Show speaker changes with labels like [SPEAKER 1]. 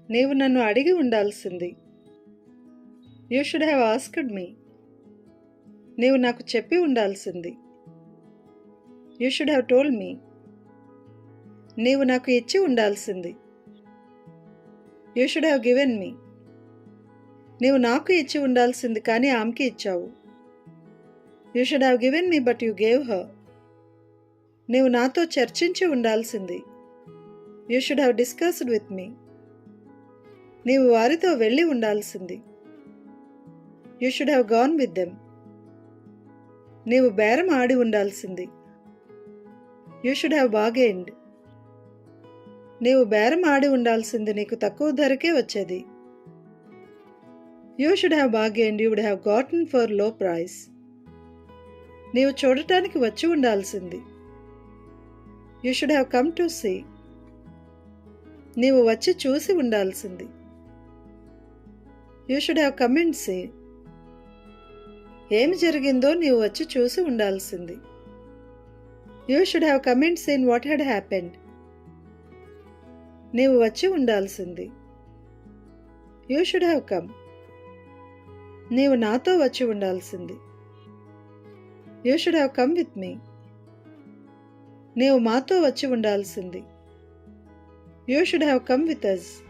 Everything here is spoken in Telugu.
[SPEAKER 1] నీవు నన్ను అడిగి ఉండాల్సింది. You should have asked me. నీవు నాకు చెప్పి ఉండాల్సింది. You should have told me. నీవు నాకు ఇచ్చి ఉండాల్సింది. You should have given me. నీవు నాకు ఇచ్చి ఉండాల్సింది కానీ ఆమెకి ఇచ్చావు. You should have given me but you gave her. నీవు నాతో చర్చించి ఉండాల్సింది. You should have discussed with me. నీవు వారితో వెళ్ళి ఉండాల్సింది. You should have gone with them. నీవు బేరం ఆడి ఉండాల్సింది. You should have బార్గెయిన్డ్. నీవు బేరం ఆడి ఉండాల్సింది, నీకు తక్కువ ధరకే వచ్చేది. You should have bargained, you would have gotten for low price. నీవు చూడటానికి వచ్చి ఉండాల్సింది. You should have come to see. నీవు వచ్చి చూసి ఉండాల్సింది. You should have come and see. ఏమి జరిగిందో నీవు వచ్చి చూసి ఉండాల్సింది. You should have come and seen what had happened. నీవు వచ్చి ఉండాల్సింది. You should have come. నీవు నాతో వచ్చి ఉండాల్సింది. You should have come with me. నీవు మాతో వచ్చి ఉండాల్సింది. You should have come with us.